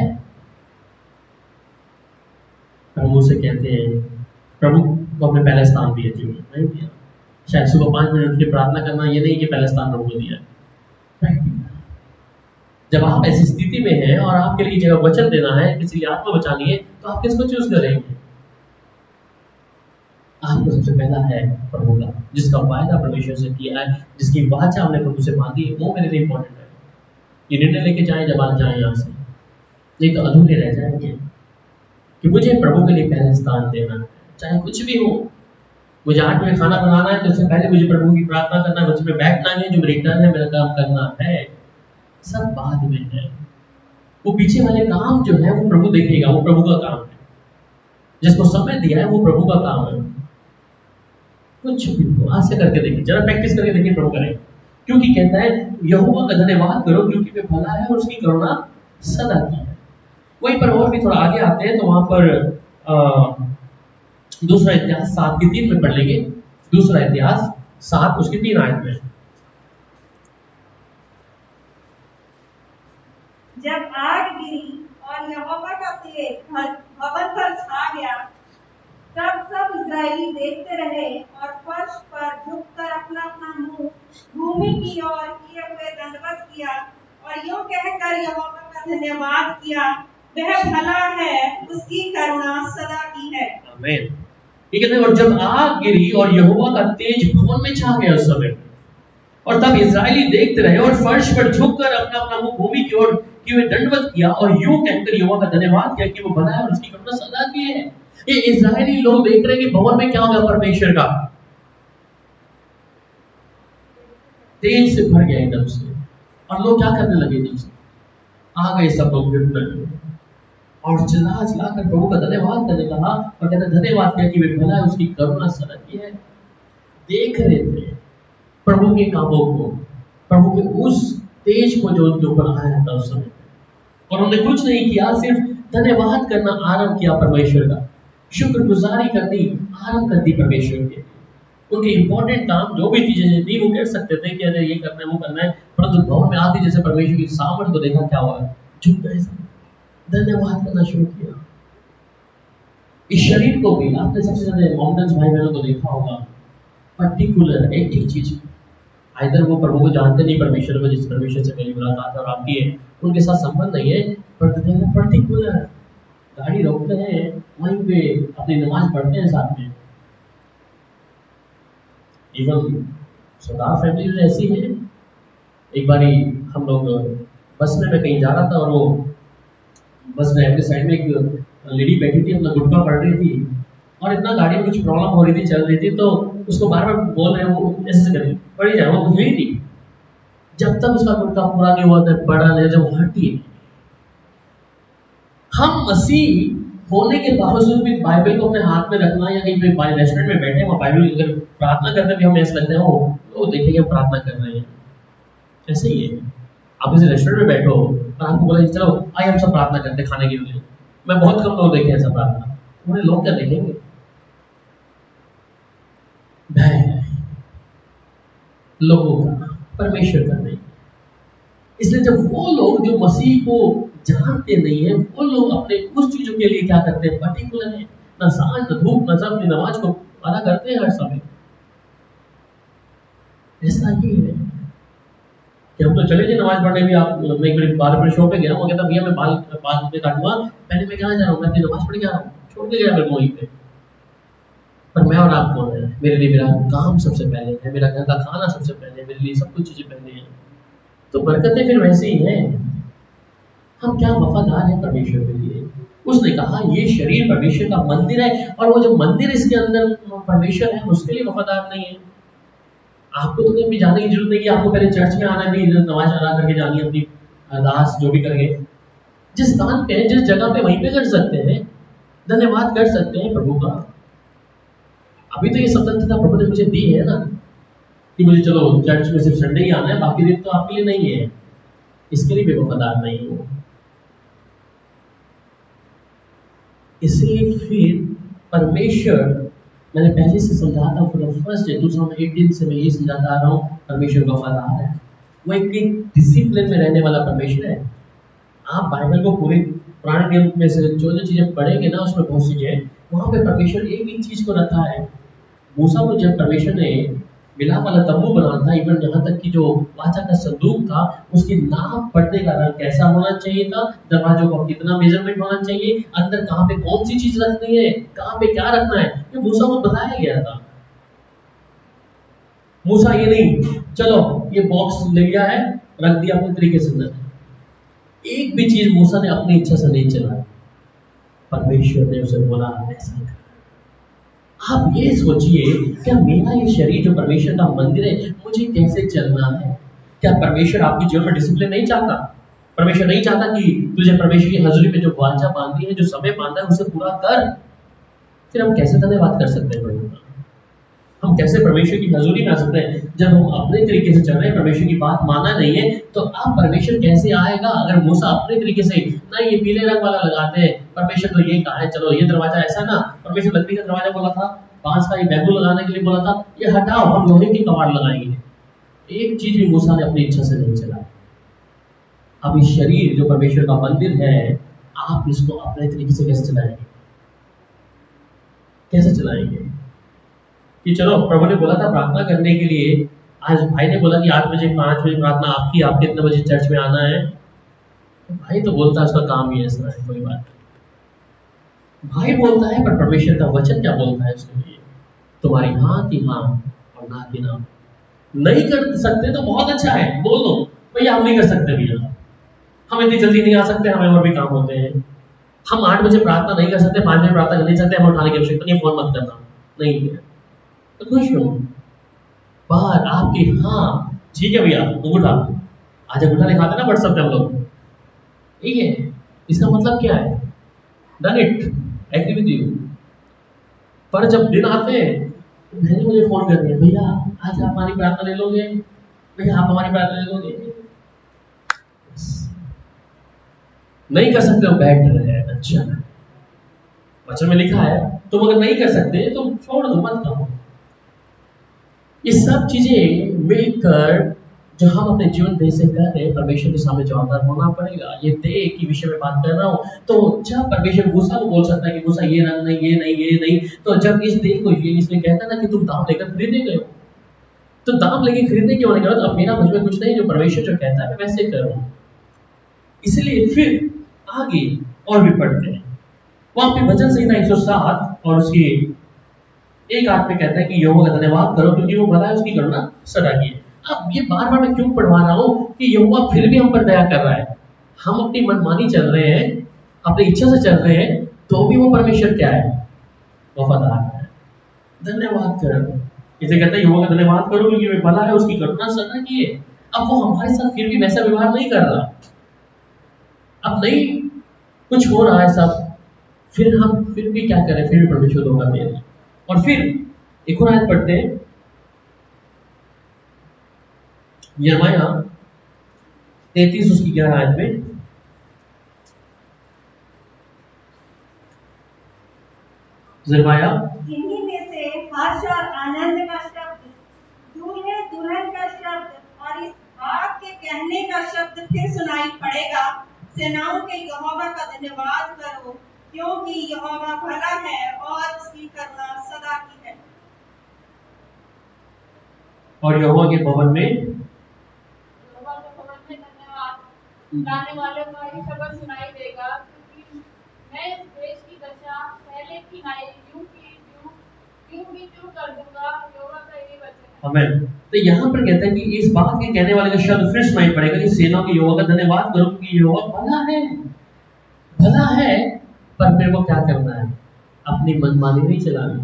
प्रभु से कहते हैं प्रभु को अपने पहला स्थान दिया, जीवन नहीं दिया। शायद सुबह 5 मिनट की प्रार्थना करना ये नहीं कि पहला स्थान प्रभु को दिया। जब आप ऐसी स्थिति में हैं और आपके लिए जगह वचन देना है, किसी की आत्मा बचानी है, तो आप किसको चूज करेंगे? आपको सबसे पहला है प्रभु का, जिसका वायदा परमेश्वर से किया है, जिसकी वाचा हमने प्रभु से मांगी है, वो मेरे लिए इंपॉर्टेंट है। ये निर्णय लेके जाए जब आप जाए यहाँ से, नहीं तो अधूरे रह जाएंगे कि मुझे प्रभु के लिए पहले स्थान देना है, चाहे कुछ भी हो। मुझे 8 में खाना बनाना है तो उससे पहले मुझे प्रभु की प्रार्थना करना है, मुझ में बैठना है, जो मेरी टर्न है मेरा काम करना है, सब बाद में है। वो पीछे वाले काम जो है वो प्रभु देखेगा, वो प्रभु का काम है। जिसको समय दिया है वो प्रभु का काम है। कुछ भी हो, आज से करके देखिए, जरा प्रैक्टिस करके देखिए, प्रभु करेगा। क्योंकि कहता है यहोवा का धन्यवाद करो क्योंकि वे भला है और उसकी करुणा सदा की है। वहीं पर और भी थोड़ा आगे आते हैं तो वहां पर दूसरा इतिहास 7:3 में पढ़ लेंगे। दूसरा इतिहास 7 उसकी 3 आयत में। जब आग गिरी और यहोवा का तेज भवन पर छा गया, तब सब इस्राएली देखते रहे और फर्श पर झुककर अपना अपना मुंह भूमि की ओर किए हुए दंडवत किया और यूं कहकर यहोवा का धन्यवाद किया, वह भला है, उसकी करुणा सदा की है। आमीन। ये कहते हैं और जब आग गिरी और यहोवा का तेज भवन में छा गया उस समय, और तब इस्राएली देखते रहे और फर्श पर झुककर अपना अपना मुंह भूमि की ओर किए हुए दंडवत किया और यूं कहकर यहोवा का धन्यवाद किया कि वो भला है और उसकी करुणा सदा की है। ये इस्राएली लोग देख रहे हैं कि भवन में क्या होगा, परमेश्वर का तेज से भर गया एकदम से, और लोग क्या करने लगे, एकदम से आ गए सब लोग और चिल्ला चिल्ला कर प्रभु का धन्यवाद करने लगा और कहते धन्यवाद किया कि वे भला है, उसकी करुणा सदा की है। देख रहे थे प्रभु के कामों को, प्रभु के उस तेज को जो उनके ऊपर आया था उस समय, और उन्होंने कुछ नहीं किया, सिर्फ धन्यवाद करना आरंभ किया परमेश्वर का, शुक्रगुजारी करनी आरंभ कर दी परमेश्वर के। उनके इंपॉर्टेंट काम जो भी चीजें थी वो कह सकते थे कि अरे ये करना है वो करना है, परंतु भवन में आते जैसे परमेश्वर की सामर्थ को देखा, क्या हुआ, झुक गए, धन्यवाद करना शुरू किया। इस शरीर को भी आपने सबसे ज्यादा माउंटेन्स भाई बहनों को देखा होगा, पर्टिकुलर एक चीज, आइदर वो प्रभु को जानते नहीं, परमेश्वर को, जिस परमेश्वर से मेरी मुलाकात और आपकी है उनके साथ संबंध नहीं है, पर पर्टिकुलर गाड़ी रोकते हैं, वहीं पे अपनी नमाज पढ़ते हैं साथ में। इवन सरदार फैमिली ऐसी है। एक बारी हम लोग बस में मैं कहीं जा रहा था और वो बस ड्राइवर के साइड में एक लेडी बैठी थी, अपना गुटखा पढ़ रही थी और इतना गाड़ी में कुछ प्रॉब्लम हो रही थी, चल रही थी, तो उसको बार बार बोल रहे हैं, वो ऐसे कर रही पढ़ी जाए, वो कुछ हुई थी। जब तक उसका गुटखा पूरा नहीं हुआ था, पढ़ा नहीं, जब हटी। हम मसीह होने के बावजूद भी बाइबल को अपने हाथ में रखना, या कहीं पे रेस्टोरेंट में बैठे वहाँ बाइबल अगर प्रार्थना करते भी हमें ऐसा लगता है वो देखेंगे प्रार्थना कर रहे हैं, ऐसे ही है। आप किसी रेस्टोरेंट में बैठो और आपको बोला चलो आइए हम सब प्रार्थना करते हैं खाने के लिए, मैं बहुत कम लोग देखे ऐसा प्रार्थना, उन्हें लोग क्या देखेंगे, भय लोगों का, परमेश्वर का नहीं। इसलिए जब वो लोग जो मसीह को जानते नहीं है, वो लोग अपने कुछ चीजों के लिए क्या करते हैं, पर्टिकुलर है, न सांझ न धूप न सब, अपनी नमाज को अदा करते हैं हर समय। ऐसा ही है कि हम तो चले थे नमाज पढ़ने भी, आप मैं एक बार बाल शो पे गया, वो कहता भैया मैं बाल काटूंगा, पहले मैं कहाँ जा रहा हूँ, मैं अपनी नमाज पढ़ के आ रहा हूँ, छोड़ के गया मेरे वहीं पे। पर मैं और आप कौन है, मेरे लिए मेरा काम सबसे पहले है, मेरा घर का खाना सबसे पहले है, मेरे लिए सब कुछ चीजें पहले हैं, तो बरकतें फिर वैसे ही हैं। हम क्या वफादार हैं परमेश्वर के लिए। उसने कहा ये शरीर परमेश्वर का मंदिर है, और वो जो मंदिर इसके अंदर परमेश्वर है उसके लिए वफादार नहीं है। आपको तो कहीं भी जाने की जरूरत नहीं कि आपको पहले चर्च में आना भी, नमाज अदा करके जानी है, अपनी अरदास जो भी करेंगे, जिस स्थान पे जिस जगह पे वहीं पे कर सकते हैं, धन्यवाद कर सकते हैं प्रभु का। अभी तो ये स्वतंत्रता प्रभु ने मुझे दी है ना, कि मुझे चलो चर्च में सिर्फ संडे ही आना है, बाकी दिन तो आपके लिए नहीं है, इसके लिए भी वफादार नहीं हो। इसलिए फिर परमेश्वर, मैंने पहले से समझा था, फॉर द फर्स्ट डे 2018 से मैं ये समझाता आ रहा हूँ, परमेश्वर वफादार है। वो एक डिसिप्लिन में रहने वाला परमेश्वर है। आप बाइबल को पूरे पुराने नियम में से जो चीजें पढ़ेंगे ना, उसमें बहुत सी चीजें वहां पे परमेश्वर एक ही चीज को रखा है। मूसा को जब परमेश्वर ने मिलाप वाला तंबू बनाना था, इवन यहाँ तक कि जो वाचा का संदूक था, उसकी नाप पर्दे का रंग कैसा होना चाहिए था, दरवाजों का कितना मेजरमेंट होना चाहिए, अंदर कहाँ पे कौन सी चीज रखनी है, कहाँ पे क्या रखना है, ये मूसा को बताया गया था। मूसा ये नहीं चलो ये बॉक्स ले लिया है रख दिया अपने तरीके से, अंदर एक भी चीज मूसा ने अपनी इच्छा से नहीं चला, परमेश्वर ने उसे बोला ऐसा कर। आप ये सोचिए, क्या मेरा ये शरीर जो परमेश्वर का मंदिर है, मुझे कैसे चलना है? क्या परमेश्वर आपके जीवन में डिसिप्लिन नहीं चाहता? परमेश्वर नहीं चाहता कि तुझे परमेश्वर की हजूरी में जो वाचा बांधी है, जो समय बांधा है, उसे पूरा कर। फिर हम कैसे धन्यवाद कर सकते हैं प्रभु का? हम कैसे परमेश्वर की हजूरी में आ सकते हैं जब हम अपने तरीके से चल रहे हैं, परमेश्वर की बात माना नहीं है। तो अब परमेश्वर कैसे आएगा अगर मूसा अपने तरीके से ना ये पीले रंग वाला लगाते हैं, परमेश्वर तो ये कहा है चलो ये दरवाजा ऐसा ना, परमेश्वर लकड़ी का दरवाजा बोला था, बांस का ये बैम्बू लगाने के लिए बोला था, ये हटाओ हम लोहे की कबाड़ लगाएंगे। एक चीज भी मूसा ने अपनी इच्छा से नहीं चला। अब इस शरीर जो परमेश्वर का मंदिर है, आप इसको अपने तरीके से कैसे चलाएंगे? कैसे चलाएंगे? कि चलो प्रभु ने बोला था प्रार्थना करने के लिए, आज भाई ने बोला कि 8 बजे 5 बजे प्रार्थना आपकी, आप कितने बजे चर्च में आना है? तो भाई तो बोलता है उसका काम ही ऐसा है, कोई बात नहीं। भाई बोलता है पर परमेश्वर का वचन क्या बोलता है उसके लिए? तुम्हारी हाँ की हाँ और ना की ना। नहीं कर सकते तो बहुत अच्छा है, बोल दो भैया हम नहीं कर सकते भैया, हम इतनी जल्दी नहीं आ सकते, हमें और भी काम होते हैं। हम 8 बजे प्रार्थना नहीं कर सकते, 5 बजे प्रार्थना कर नहीं सकते, हमें उठाने की आवश्यकता नहीं, फोन मत करना। नहीं है तो खुश हो। बाहर आपकी हाँ ठीक है भैया अंगूठा, आज अंगूठा दिखाते ना व्हाट्सएप पे हम लोग, ठीक है, इसका मतलब क्या है? Done it, agree with you. पर जब दिन आते हैं तो बहनें मुझे फोन कर रही है, भैया आज आप हमारी प्रार्थना ले लोगे, भैया आप हमारी प्रार्थना ले लोगे। नहीं कर सकते हो, बैठ रहे हैं, अच्छा वचन में लिखा है तुम अगर नहीं कर सकते तो छोड़ दो, मत करो। ये सब चीजें मिलकर जो हम अपने जीवन देह से कर रहे हैं, परमेश्वर के सामने जवाबदार होना पड़ेगा। ये देह के विषय में बात कर रहा हूँ, तो जब परमेश्वर मूसा को बोल सकता है कि मूसा ये रंग नहीं, ये नहीं, ये नहीं, तो जब इस देह को ये इसलिए कहता ना कि तुम दाम लेकर खरीदे गए हो, तो दाम लेके खरीदने के होने के बाद अब मेरा मुझ में कुछ नहीं, जो परमेश्वर जो कहता है मैं वैसे करूँ। इसलिए फिर आगे और भी पढ़ते हैं, वहां पे भजन संहिता 107 और उसकी एक आठ में कहता है कि यहोवा का धन्यवाद करो क्योंकि वो भला है, उसकी करुणा सदा की है। अब ये बार बार मैं क्यों पढ़वा रहा हूँ कि यहोवा फिर भी हम पर दया कर रहा है। हम अपनी मनमानी चल रहे हैं, अपनी इच्छा से चल रहे हैं, तो भी वो परमेश्वर क्या है? वफादार है। धन्यवाद करो, इसे कहता है यहोवा का धन्यवाद करो क्योंकि वे भला है, उसकी करुणा सदा की है। अब वो हमारे साथ फिर भी वैसा व्यवहार नहीं कर रहा, अब नहीं कुछ हो रहा है सब, फिर हम फिर भी क्या करें? फिर भी परमेश्वर धोखा दे रहे हैं। और फिर एक और आयत पढ़ते हैं, यिर्मयाह 33 उसकी 11 आयत में, यिर्मयाह इन्हीं में से हर्ष और आनंद का शब्द, दूल्हे दुल्हन का शब्द और इस बात के कहने का शब्द फिर सुनाई पड़ेगा, सेनाओं के यहोवा का धन्यवाद करो क्योंकि यहोवा भला है और उसकी करुणा सदा की है। और यहोवा के भवन में धन्यवाद गाने वाले का ही शब्द सुनाई देगा क्योंकि मैं इस देश की दशा पहले की नाई यूं भी चूर कर दूंगा। यहोवा का यही वचन है। आमीन। तो यहाँ पर कहता है कि इस बात के कहने वाले का शब्द फिर सुनाई पड़ेगा कि सेनाओं के यहोवा का धन्यवाद करो क्योंकि यहोवा भला है, भला है। पर फिर वो क्या करना है? अपनी मनमानी नहीं चलानी,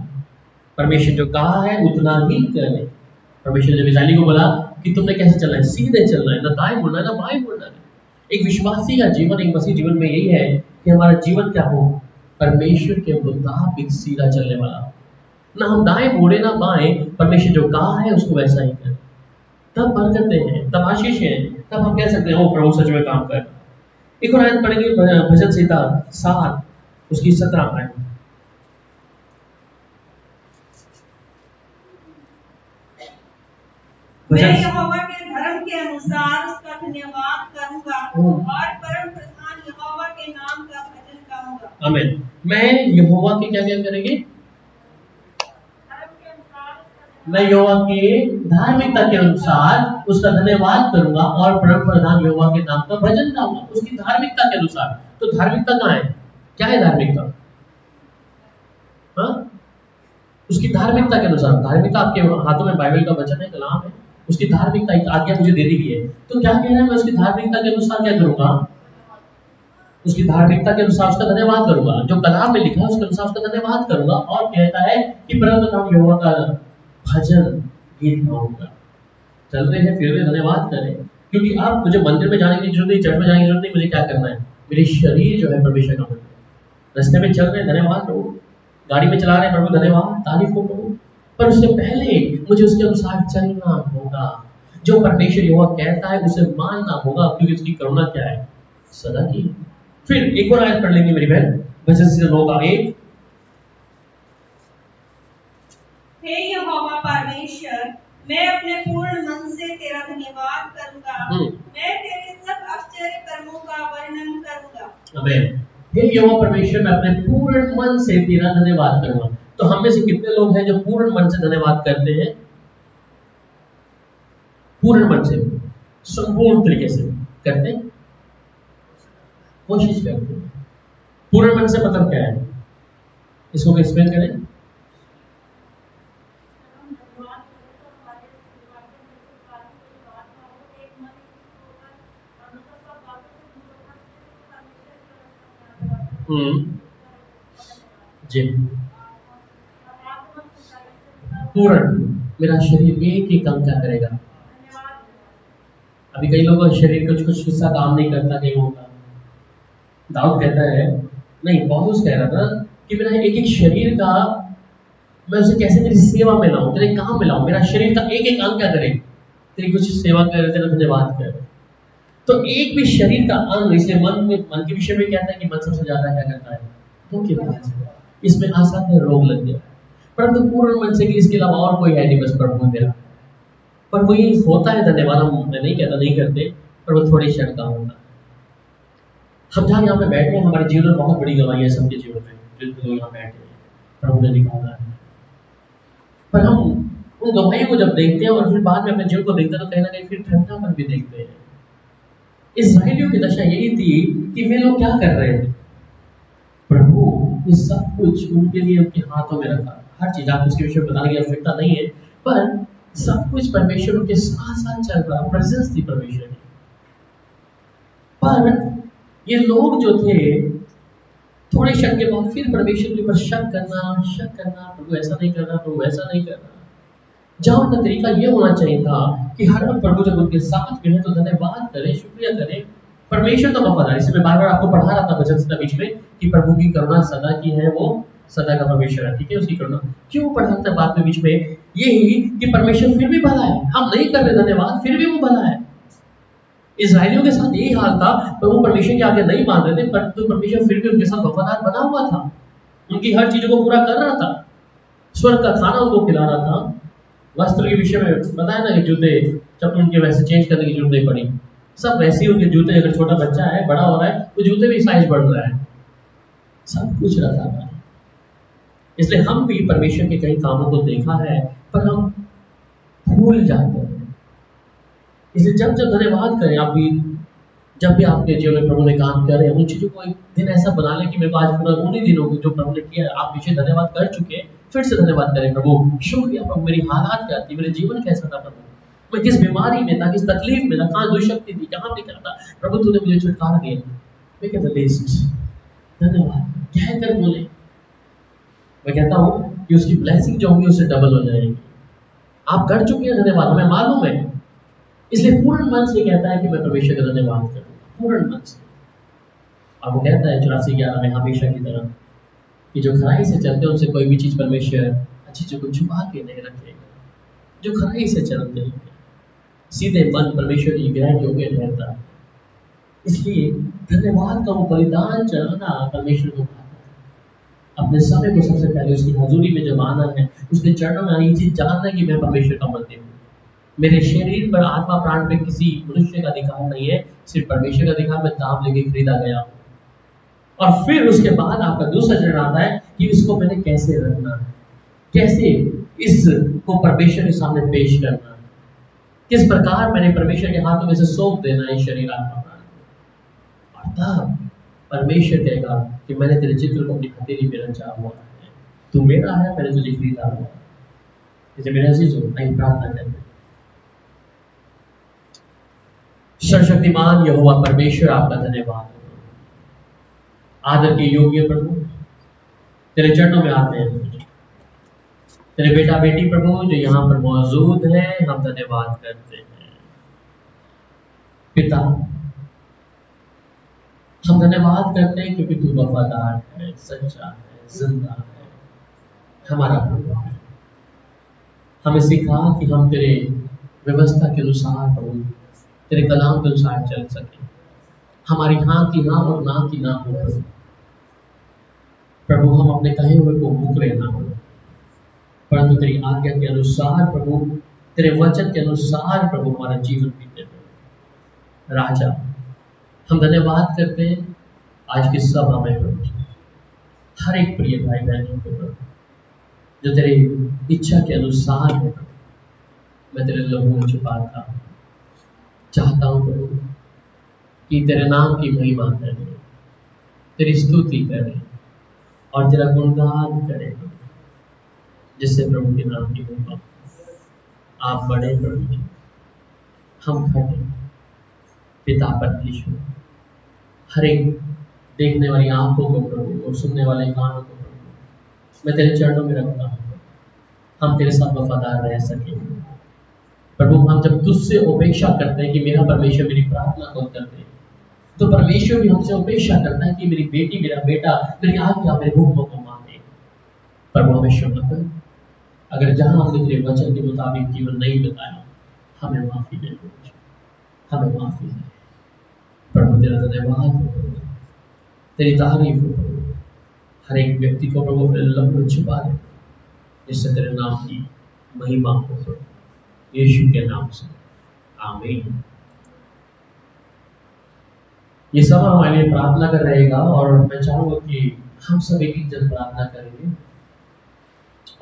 परमेश्वर जो कहा है उतना ही करे। परमेश्वर जब इस्राएली को बोला कि तुमने कैसे चलना है, सीधे चलना है, ना दाएं मुड़ना है ना बाएं मुड़ना है। एक विश्वासी का जीवन, एक मसीह जीवन में यही है कि हमारा जीवन क्या हो? परमेश्वर के मुताबिक सीधा चलने वाला, ना हम दाएं मुड़े ना बाएं, परमेश्वर जो कहा है उसको वैसा ही करें। तब बरकतें हैं, तब आशीष है, तब हम कह सकते हैं ओ प्रभु सच में काम कर। एक और आयत पढ़ेंगे, भजन संहिता 7 उसकी 17 आयत। मैं यहोवा के धर्म के अनुसार उसका धन्यवाद करूंगा और परम प्रधान यहोवा के नाम का भजन गाऊंगा। आमीन। मैं यहोवा के क्या क्या करेंगे? मैं यहोवा के धार्मिकता के अनुसार उसका धन्यवाद करूंगा और परम प्रधान यहोवा के नाम का भजन गाऊंगा। उसकी धार्मिकता के अनुसार। तो धार्मिकता कहाँ है? क्या है धार्मिकता? हाँ, उसकी धार्मिकता के अनुसार। धार्मिकता आपके हाथों में बाइबल का वचन है, कलाम है, उसकी धार्मिकता एक आज्ञा मुझे दे दी गई है। तो क्या कह रहा है? मैं उसकी धार्मिकता के अनुसार क्या करूंगा? उसकी धार्मिकता के अनुसार उसका धन्यवाद करूंगा। जो कलाम में लिखा है उसके अनुसार उसका धन्यवाद करूंगा। और कहता है कि परम प्रधान यहोवा का भजन गीत गाऊंगा। चल रहे हैं फिर भी धन्यवाद करें, क्योंकि अब मुझे मंदिर में जाने की जरूरत नहीं, चर्च में जाने की जरूरत नहीं। मुझे क्या करना है? मेरी शरीर जो है परमेश्वर का मंदिर। रास्ते में चल रहे हैं धन्यवाद करो, गाड़ी में चला रहे हैं प्रभु धन्यवाद, तारीफ हो प्रभु। पर उससे पहले मुझे उसके अनुसार चलना होगा। जो परमेश्वर यहोवा कहता है उसे मानना होगा, क्योंकि उसकी करुणा क्या है, सदा की। फिर एक और आयत पढ़ लेंगे मेरी बहन, वचन से 9 का 1। हे यहोवा परमेश्वर, मैं अपने पूर्ण मन से तेरा धन्यवाद करूंगा। मैं तेरे सब आश्चर्य कर्मों का वर्णन करूंगा। आमीन। हे यहोवा परमेश्वर, मैं अपने पूर्ण मन से तेरा धन्यवाद करूंगा। तो हम में से कितने लोग हैं जो पूर्ण मन से धन्यवाद करते हैं? पूर्ण मन से, संपूर्ण तरीके से करते हैं, कोशिश करते हैं। पूर्ण मन से मतलब क्या है, इसको एक्सप्लेन करें। जी, पूर्ण। मेरा शरीर एक काम क्या करेगा? अभी कई लोगों का शरीर कुछ हिस्सा काम नहीं करता कहीं होगा। दाऊद कहता है, नहीं पौलुस कह रहा था कि मेरा एक एक शरीर का, मैं उसे कैसे तेरी सेवा में लाऊं, तेरे काम में लाऊं। मेरा शरीर का एक एक अंग क्या करे, तेरी कुछ सेवा करे, तेरा धन्यवाद करे। तो एक भी शरीर का अंग, इसलिए मन के विषय में कहता है कि मन सबसे ज्यादा क्या करता है, धोखेबाज है। इसमें आसानी रोग लग गया। परंतु पूर्ण मन से कि इसके अलावा और कोई है नहीं, बस प्रभु मेरा। पर वही होता है धन्यवाद, मैं नहीं कहता नहीं करते, पर वो थोड़ी क्षण का होता है। हम जहाँ यहाँ पे बैठे हैं, हमारे जीवन में बहुत बड़ी गवाही है सबके जीवन में, जो लोग यहाँ बैठे हैं प्रभु ने निकाला है। पर हम उन गवाहियों को जब देखते हैं और फिर बाद में अपने जीवन को देखते हैं, तो कहीं ना कहीं फिर ठंडापन भी देखते हैं। इस्राएलियों की दशा यही थी कि वे लोग क्या कर रहे थे, प्रभु ये सब कुछ उनके लिए उनके हाथों में रखा। हर चीज, आपको उसके विषय में बताने की आवश्यकता नहीं है, पर सब कुछ परमेश्वर उनके साथ साथ चल रहा, प्रेजेंस थी परमेश्वर की। पर ये लोग जो थे, थोड़े क्षण के बाद फिर परमेश्वर के ऊपर शक करना, प्रभु ऐसा नहीं करना, प्रभु ऐसा नहीं करना। जहां उनका तरीका ये होना चाहिए था कि हर वक्त प्रभु जब उनके साथ मिले तो धन्यवाद करें, शुक्रिया करें। परमेश्वर तो वफादार, इसे मैं बार बार आपको पढ़ा रहा था वचन से बीच में कि प्रभु की करुणा सदा की है, वो सदा का परमेश्वर है, ठीक है। उसकी करुणा क्यों पढ़ा था बाद में बीच में, यही कि परमेश्वर फिर भी भला है। हम नहीं कर रहे धन्यवाद, फिर भी वो भला है। इस्राएलियों के साथ यही हाल था, प्रभु परमेश्वर के आगे नहीं मान रहे थे, परंतु परमेश्वर फिर भी उनके साथ वफादार बना हुआ था, उनकी हर चीजों को पूरा कर रहा था, स्वर्ग का खाना उनको खिला रहा था। वस्त्र के विषय में बताया ना कि जूते चप्पल उनके वैसे चेंज करने की जरूरत नहीं पड़ी, सब वैसे ही उनके जूते। अगर छोटा बच्चा है, बड़ा हो रहा है, तो जूते भी साइज बढ़ रहा है, सब कुछ रखा था। इसलिए हम भी परमेश्वर के कई कामों को देखा है, पर हम भूल जाते हैं। इसलिए जब जब धन्यवाद करें, आप भी जब भी आपके जीवन में प्रभु ने काम किया है, उन चीजों को एक दिन ऐसा बना लें कि मेरे को आज पूरा उन्हीं दिनों को जो प्रभु ने किया है, आप पीछे धन्यवाद कर चुके, फिर से धन्यवाद करें। प्रभु शुक्रिया प्रभु, मेरी हालात क्या थी, मेरे जीवन कैसा था प्रभु, मैं किस बीमारी में था, किस तकलीफ में था, कहाँ दुष्शक्ति थी, कहाँ पे क्या था, प्रभु तूने मुझे छुटकारा दिया। मेक द लिस्ट, धन्यवाद कहकर बोले। मैं कहता हूँ कि उसकी ब्लेसिंग जो होगी उससे डबल हो जाएगी। आप कर चुके हैं धन्यवाद, हमें मालूम है। इसलिए पूर्ण मन से कहता है कि मैं परमेश्वर का धन्यवाद करूँ, पूर्ण मन से। आपको कहता है 84:11 में हमेशा की तरह कि जो खराई से चलते हैं उनसे कोई भी चीज परमेश्वर अच्छी चीजों को छुपा के नहीं रखेगा। जो खराई से चलते हैं, सीधे मन परमेश्वर की ग्रहण योग्य ठहरता है। इसलिए धन्यवाद का वो बलिदान चढ़ाना परमेश्वर को भाता है। अपने समय को सबसे पहले उसकी हजूरी में जब आना है, उसके चरणों में आनी, चीज जानना है कि मैं परमेश्वर का मंदिर हूँ। मेरे शरीर पर, आत्मा प्राण पे किसी मनुष्य का अधिकार नहीं है, सिर्फ परमेश्वर का अधिकार। मैं दाम लेके खरीदा गया हूँ। और फिर उसके बाद आपका दूसरा चरण आता है कि इसको मैंने कैसे रखना है, कैसे इसको परमेश्वर के सामने पेश करना है, किस प्रकार मैंने परमेश्वर के हाथों में से सौंप देना है शरीर, आत्मा प्राण। और तब परमेश्वर कहेगा कि मैंने तेरे चित्र को अपनी हथेली में रचा हुआ है, तू मेरा है, मैंने तुझे खरीदा हुआ है। इसे मेरे अजीज हो, नहीं प्रार्थना करते हैं। सर्वशक्तिमान यहोवा परमेश्वर, आपका धन्यवाद। आदर के योग्य प्रभु, तेरे चरणों में आते हैं, तेरे बेटा बेटी प्रभु जो यहाँ पर मौजूद है, हम धन्यवाद करते हैं। पिता, हम धन्यवाद करते हैं क्योंकि तू वफादार है, सच्चा है, जिंदा है, हमारा प्रभु है। हमें सिखा कि हम तेरे व्यवस्था के अनुसार प्रभु तेरे कलाम के अनुसार चल सके। हमारी हाँ की हाँ और ना की ना हो प्रभु। हम अपने कहे हुए को मुकरे ना हो, परंतु तेरी आज्ञा के अनुसार प्रभु, तेरे वचन के अनुसार प्रभु हमारा जीवन बीते प्रभु। राजा, हम धन्यवाद करते हैं आज की सभा में प्रभु, हर एक प्रिय भाई बहनों को प्रभु जो तेरी इच्छा के अनुसार है प्रभु, मैं तेरे लहू में छुपा था चाहता हूं प्रभु कि तेरे नाम की महिमा करें, तेरी स्तुति करें और तेरा गुणगान करें प्रभु, जिससे प्रभु के नाम की महिमा। आप बड़े प्रभु जी, हम घटे पिता परमेश्वर। हर एक देखने वाली आंखों को प्रभु और सुनने वाले कानों को प्रभु मैं तेरे चरणों में रखता हूँ। हम तेरे साथ वफादार रह सके प्रभु। हम जब तुझसे अपेक्षा करते हैं कि मेरा परमेश्वर मेरी प्रार्थना को उत्तर दे, तो परमेश्वर भी हमसे अपेक्षा करता है कि मेरी बेटी मेरा बेटा मेरी आज्ञा मेरे हुक्मों को माने। प्रभु हमें क्षमा कर, अगर जहां हमने तेरे वचन के मुताबिक जीवन नहीं बिताया, हमें माफी दे दो, हमें माफी दे प्रभु। तेरा धन्यवाद हो प्रभु, तेरी तारीफ हो प्रभु। हर एक व्यक्ति को प्रभु अपने लहू में छुपा दे, जिससे तेरे नाम की महिमा हो प्रभु, यीशु के नाम से आमीन। ये सब हमारे लिए प्रार्थना कर रहेगा और मैं चाहूंगा कि हम सब एक जन प्रार्थना करेंगे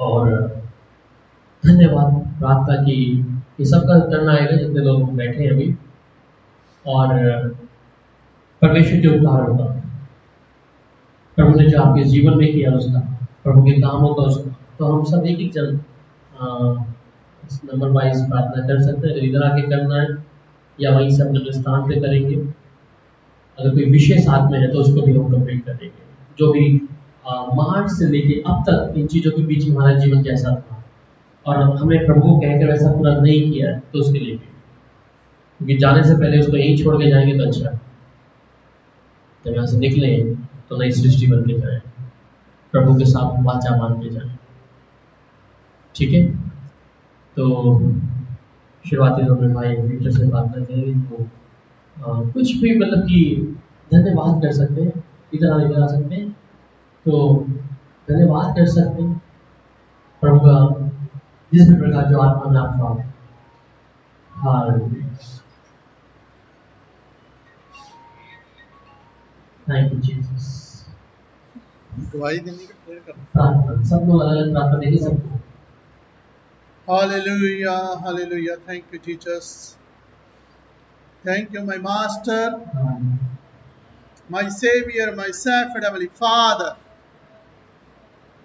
और धन्यवाद प्रार्थना की ये सबका करना आएगा जितने लोग बैठे हैं अभी, और परमेश्वर के उपकार होगा, प्रभु ने जो आपके जीवन में किया उसका, प्रभु के कामों का उसका, तो हम सब एक जन नंबर वाइज प्रार्थना कर सकते हैं। इधर आके करना है या वहीं से अपने स्थान पे करेंगे। अगर कोई विशेष हाथ में है तो उसको भी हम कंप्लीट कर देंगे। जो भी मार्च से लेके अब तक इन चीजों के बीच में हमारा जीवन कैसा था और हमने प्रभु को कहकर वैसा पूरा नहीं किया है, तो उसके लिए भी, क्योंकि जाने से पहले उसको यहीं छोड़ के जाएंगे तो अच्छा, जब यहाँ से निकले तो नई सृष्टि बन के जाए, प्रभु के साथ वाचा मान के जाए। ठीक है, तो शुरुआती दौर में भाई विक्टर से प्रार्थना करेंगे, तो कुछ भी मतलब कि धन्यवाद कर सकते हैं, इधर आ सकते हैं तो धन्यवाद कर सकते हैं प्रभु का जिस भी प्रकार जो आत्मा में आपका। Thank you Jesus. गवाही देने का प्रेयर करना। प्रार्थना सब लोग अलग अलग प्रार्थना देंगे सबको। Hallelujah, hallelujah. Thank you, Jesus. Thank you, my Master, my Savior, my Savior, Heavenly Father.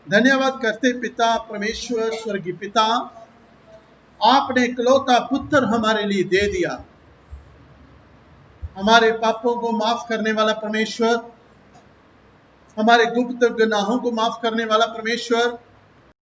धन्यवाद करते पिता परमेश्वर स्वर्गीय पिता, आपने इकलौता पुत्र हमारे लिए दे दिया, हमारे पापों को माफ करने वाला परमेश्वर, हमारे गुप्त गुनाहों को माफ करने वाला परमेश्वर,